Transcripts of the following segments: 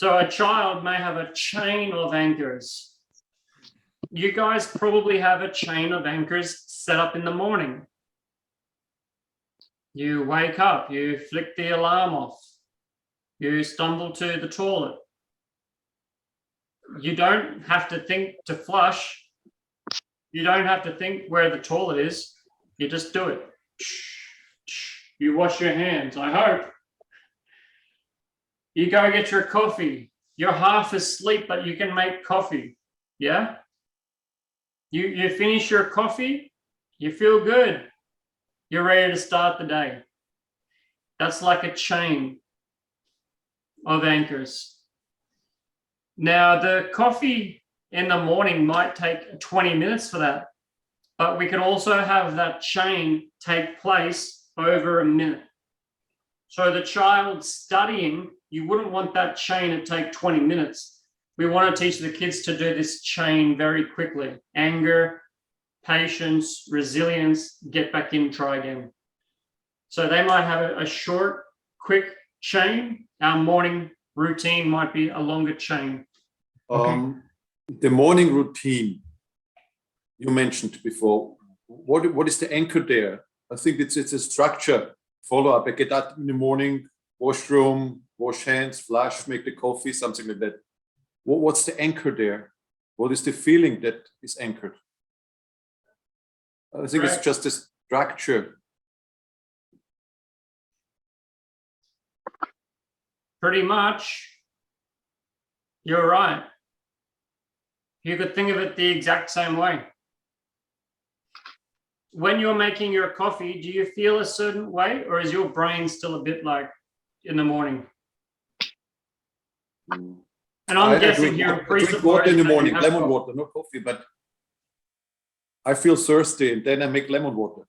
So a child may have a chain of anchors. You guys probably have a chain of anchors set up in the morning. You wake up, you flick the alarm off, you stumble to the toilet. You don't have to think to flush. You don't have to think where the toilet is. You just do it. You wash your hands, I hope. You go get your coffee. You're half asleep, but you can make coffee. Yeah? You finish your coffee, you feel good. You're ready to start the day. That's like a chain of anchors. Now, the coffee in the morning might take 20 minutes for that, but we can also have that chain take place over a minute. So the child studying, you wouldn't want that chain to take 20 minutes. We want to teach the kids to do this chain very quickly. Anger, patience, resilience, get back in, try again. So they might have a short, quick chain. Our morning routine might be a longer chain. The morning routine you mentioned before, what is the anchor there? I think it's a structure, follow-up. I get up in the morning, washroom, wash hands, flush, make the coffee, something like that. What's the anchor there? What is the feeling that is anchored? I think it's just a structure. Pretty much. You're right. You could think of it the exact same way. When you're making your coffee, do you feel a certain way, or is your brain still a bit like in the morning? And I'm guessing here, I drink water in the morning, lemon water, no coffee, but I feel thirsty and then I make lemon water.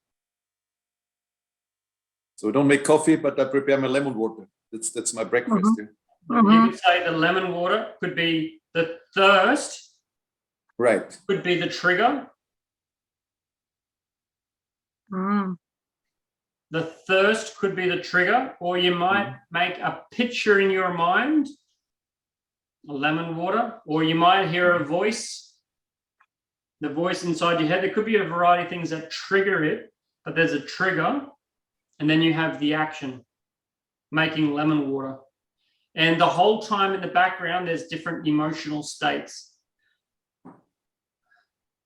So I don't make coffee, but I prepare my lemon water. That's my breakfast. Yeah. You could say the lemon water could be the thirst. Right. Could be the trigger. The thirst could be the trigger, or you might make a picture in your mind, lemon water, or you might hear a voice, the voice inside your head. There could be a variety of things that trigger it, but there's a trigger, and then you have the action, making lemon water. And the whole time in the background, there's different emotional states.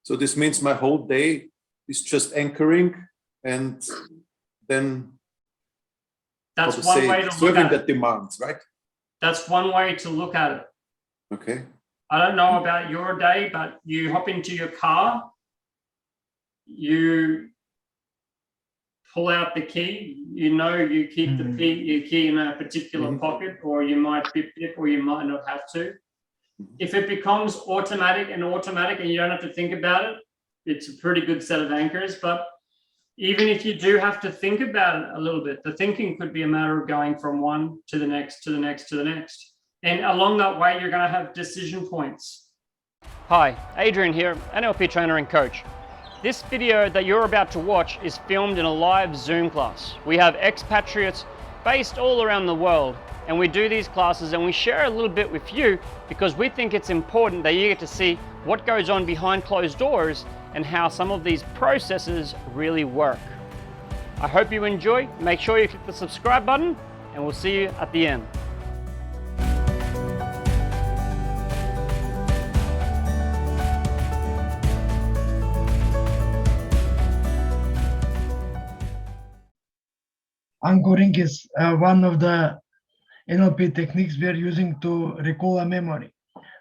So this means my whole day is just anchoring, and then that's one way to look at it. That demands, right? That's one way to look at it. Okay. I don't know about your day, but you hop into your car, you pull out the key, you keep the key in a particular pocket, or you might bip, or you might not have to. If it becomes automatic and you don't have to think about it, it's a pretty good set of anchors. But even if you do have to think about it a little bit, the thinking could be a matter of going from one to the next, to the next, to the next. And along that way, you're going to have decision points. Hi, Adrian here, NLP trainer and coach. This video that you're about to watch is filmed in a live Zoom class. We have expatriates based all around the world, and we do these classes and we share a little bit with you because we think it's important that you get to see what goes on behind closed doors and how some of these processes really work. I hope you enjoy. Make sure you click the subscribe button, and we'll see you at the end. Anchoring is one of the NLP techniques we are using to recall a memory.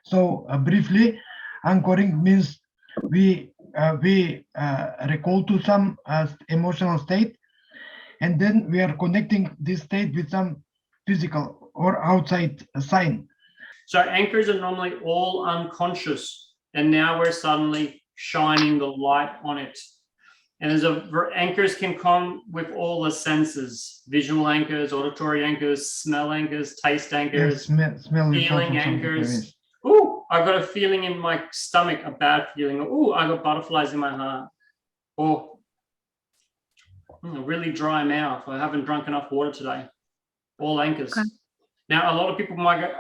So briefly, anchoring means we recall to some emotional state, and then we are connecting this state with some physical or outside sign. So anchors are normally all unconscious, and now we're suddenly shining the light on it. And anchors can come with all the senses: visual anchors, auditory anchors, smell anchors, taste anchors, smell feeling anchors. Ooh, I got a feeling in my stomach, a bad feeling. Ooh, I got butterflies in my heart. Or a really dry mouth. I haven't drunk enough water today. All anchors. Okay. Now, a lot of people might go,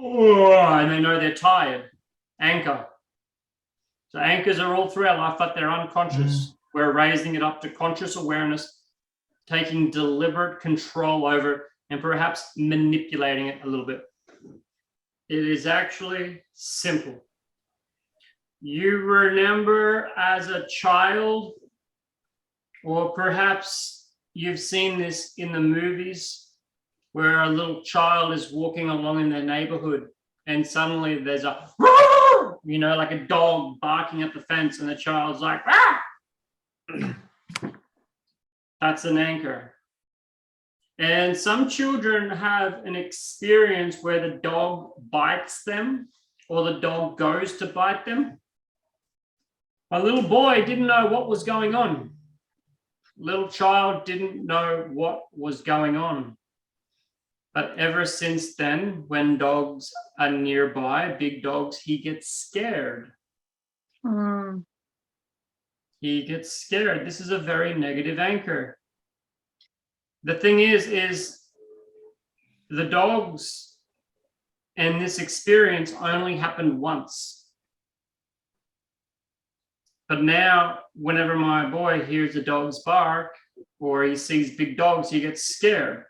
and they know they're tired. Anchor. So anchors are all through our life, but they're unconscious. We're raising it up to conscious awareness, taking deliberate control over it, and perhaps manipulating it a little bit. It is actually simple. You remember as a child, or perhaps you've seen this in the movies, where a little child is walking along in their neighborhood and suddenly there's a, you know, like a dog barking at the fence and the child's like, ah! That's an anchor. And some children have an experience where the dog bites them or the dog goes to bite them. A little boy didn't know what was going on. Little child didn't know what was going on. But ever since then, when dogs are nearby, big dogs, he gets scared. He gets scared. This is a very negative anchor. The thing is the dogs and this experience only happened once. But now, whenever my boy hears a dog's bark or he sees big dogs, he gets scared.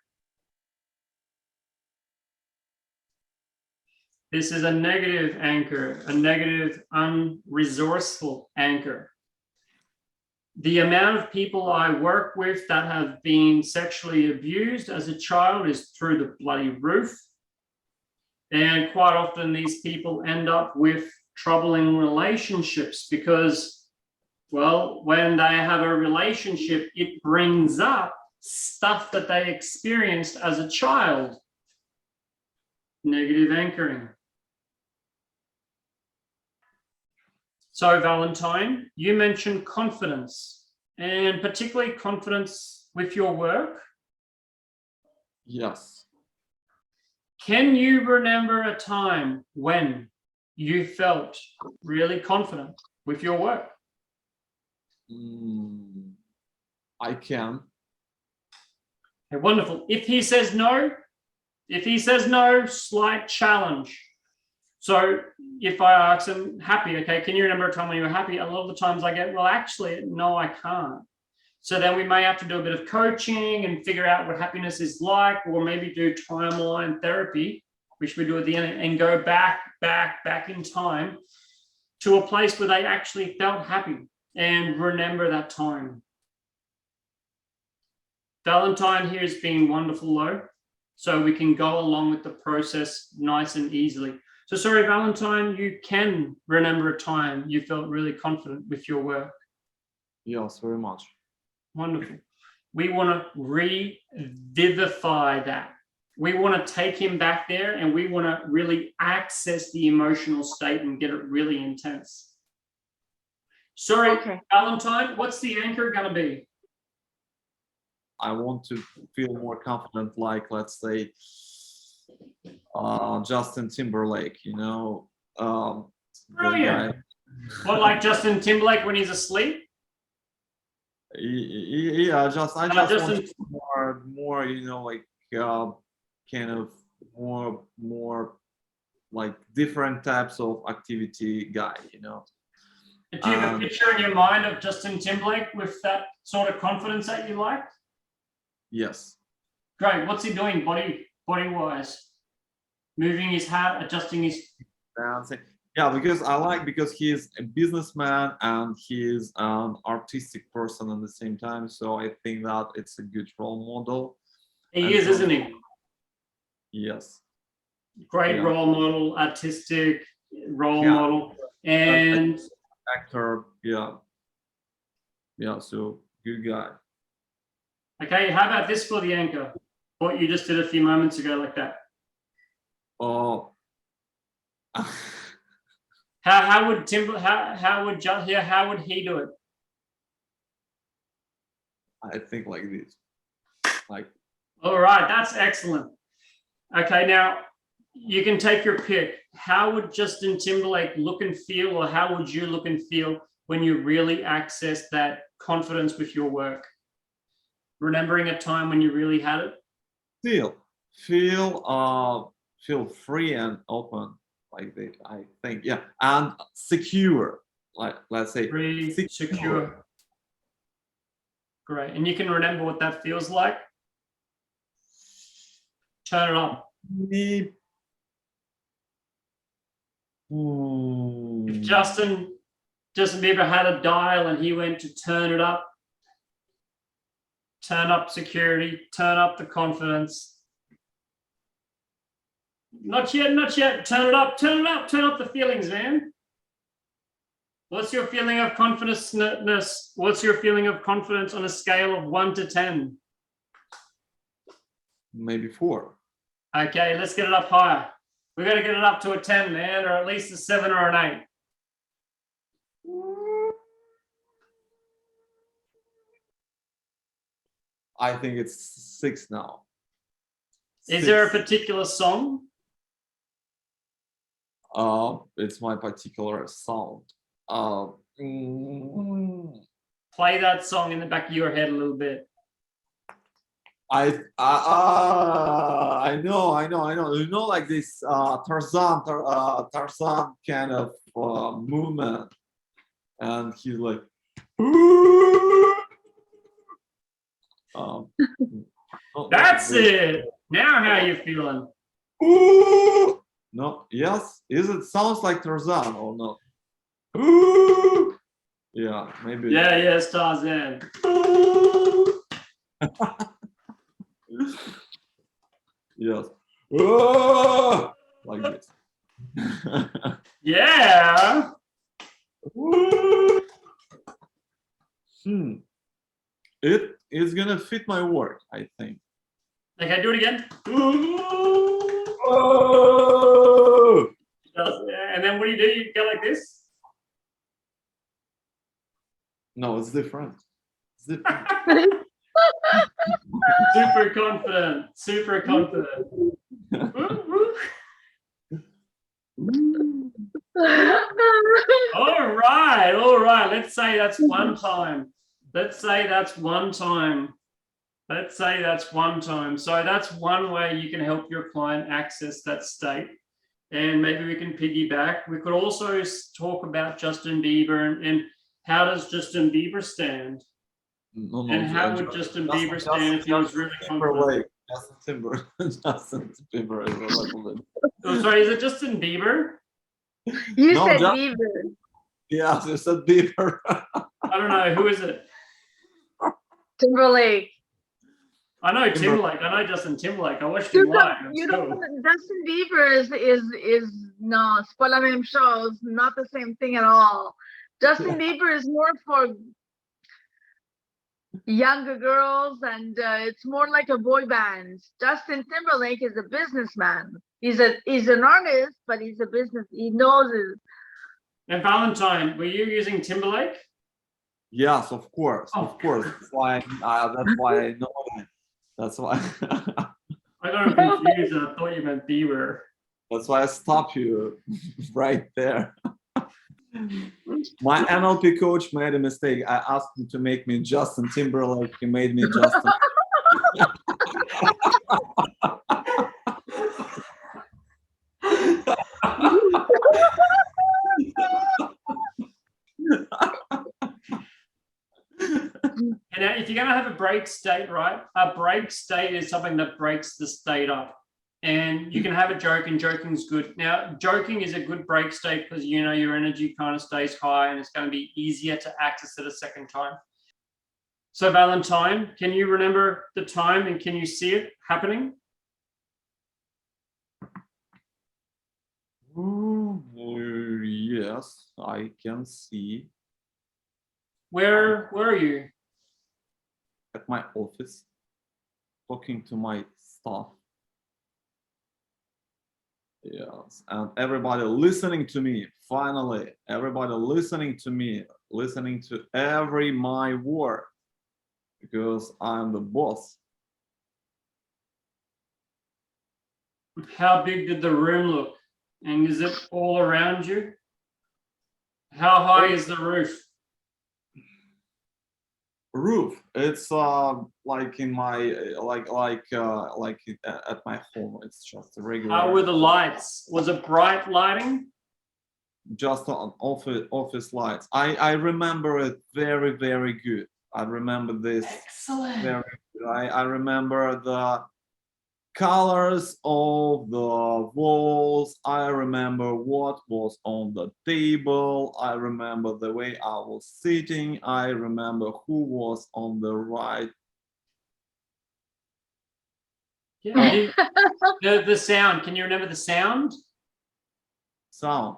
This is a negative anchor, a negative, unresourceful anchor. The amount of people I work with that have been sexually abused as a child is through the bloody roof. And quite often these people end up with troubling relationships because, well, when they have a relationship, it brings up stuff that they experienced as a child. Negative anchoring. So Valentine, you mentioned confidence, and particularly confidence with your work. Yes. Can you remember a time when you felt really confident with your work? I can. Okay, wonderful. If he says no, slight challenge. So if I ask him, happy, okay, can you remember a time when you were happy? A lot of the times I get, well, actually, no, I can't. So then we may have to do a bit of coaching and figure out what happiness is like, or maybe do timeline therapy, which we do at the end, and go back in time to a place where they actually felt happy and remember that time. Valentine here has been wonderful, though, so we can go along with the process nice and easily. So sorry, Valentine, you can remember a time you felt really confident with your work. Yes, very much. Wonderful. We want to revivify that. We want to take him back there and we want to really access the emotional state and get it really intense. Sorry, okay. Valentine, what's the anchor going to be? I want to feel more confident, like, let's say, Justin Timberlake, you know. Brilliant. What, like Justin Timberlake when he's asleep? Yeah, I just want more, you know, like kind of more like different types of activity guy, you know. Do you have a picture in your mind of Justin Timberlake with that sort of confidence that you like? Yes. Great. What's he doing body-wise? Moving his hat, adjusting his... Yeah, because he's a businessman and he's an artistic person at the same time. So I think that it's a good role model. He is, isn't he? Yes. Great role model, artistic role model, and actor. Yeah. So good guy. Okay, how about this for the anchor? What you just did a few moments ago, like that. Oh. How would he do it? I think like this. Like. All right, that's excellent. Okay, now you can take your pick. How would Justin Timberlake look and feel, or how would you look and feel when you really access that confidence with your work? Remembering a time when you really had it? Feel feel free and open, like they, I think, yeah, and secure, like let's say Free, secure. Great. And you can remember what that feels like? Turn it on. Me. If Justin Bieber had a dial and he went to turn up security, turn up the confidence. Not yet, turn it up the feelings, man. What's your feeling of confidence? What's your feeling of confidence on a scale of 1 to 10? Maybe 4. Okay, let's get it up higher. We got to get it up to a 10, man, or at least a 7 or an 8. I think it's 6 now. Is there a particular song? It's my particular sound. Play that song in the back of your head a little bit. I know. You know, like this Tarzan kind of movement, and he's like, That's it. Now, how you feeling? No, yes, is it sounds like Tarzan or not? Yeah, maybe. Yeah, it's Tarzan. Yes. Like this. Yeah. It is gonna fit my work, I think. Okay, do it again. And then what do? You go like this? No, it's different. It's different. Super confident. All right. Let's say that's one time. So that's one way you can help your client access that state. And maybe we can piggyback. We could also talk about Justin Bieber and how does Justin Bieber stand? No, And how would Justin Bieber stand if he was really confident? Justin Bieber is a little bit. Oh, sorry, is it Justin Bieber? You No, said Just- Bieber. Yeah, you said Bieber. I don't know. Who is it? Timberlake. I know Timberlake. I know Justin Timberlake. I watched him live. You It's know, cool. Justin Bieber is no, c'est pas la même chose, not the same thing at all. Justin Bieber is more for younger girls, and it's more like a boy band. Justin Timberlake is a businessman. He's an artist, but he's a business. He knows it. And Valentine, were you using Timberlake? Yes, of course, Oh. of course. That's why I know it. That's why. I got confused. I thought you meant Bieber. That's why I stopped you right there. My NLP coach made a mistake. I asked him to make me Justin Timberlake. He made me Justin. And now, if you're going to have a break state, right? A break state is something that breaks the state up. And you can have a joke, and joking's good. Now, joking is a good break state because you know your energy kind of stays high and it's going to be easier to access it a second time. So, Valentine, can you remember the time and can you see it happening? Yes, I can see. Where are you? At my office, talking to my staff. Yes, and everybody listening to me. Finally, everybody listening to me, listening to every my word, because I'm the boss. How big did the room look? And is it all around you? How high is the roof? Roof. It's like in my at my home. It's just a regular. How were the lights? Was it bright lighting? Just on office lights. I remember it very, very good. I remember this Excellent. very good. I remember the colors of the walls. I remember what was on the table. I remember the way I was sitting. I remember who was on the right. Yeah. The sound. Can you remember the sound? Sound.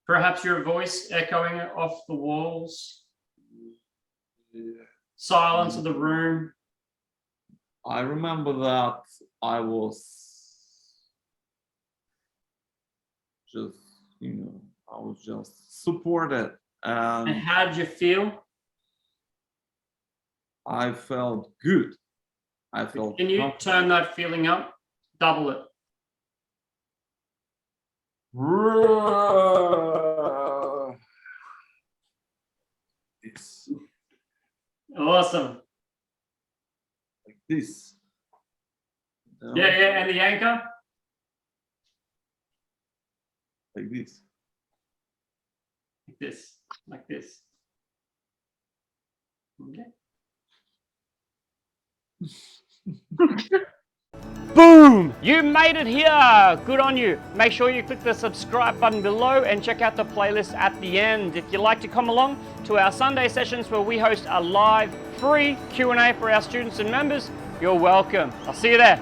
Perhaps your voice echoing off the walls. Yeah. Silence of the room. I remember that I was just, I was just supported, And and how did you feel? I felt good. I felt Can you comfortable. turn that feeling up? Double it. It's Awesome. like this. Yeah, and the anchor? Like this. Like this. Like this. Okay. Boom! You made it here! Good on you. Make sure you click the subscribe button below and check out the playlist at the end. If you'd like to come along to our Sunday sessions where we host a live free Q&A for our students and members, you're welcome. I'll see you there.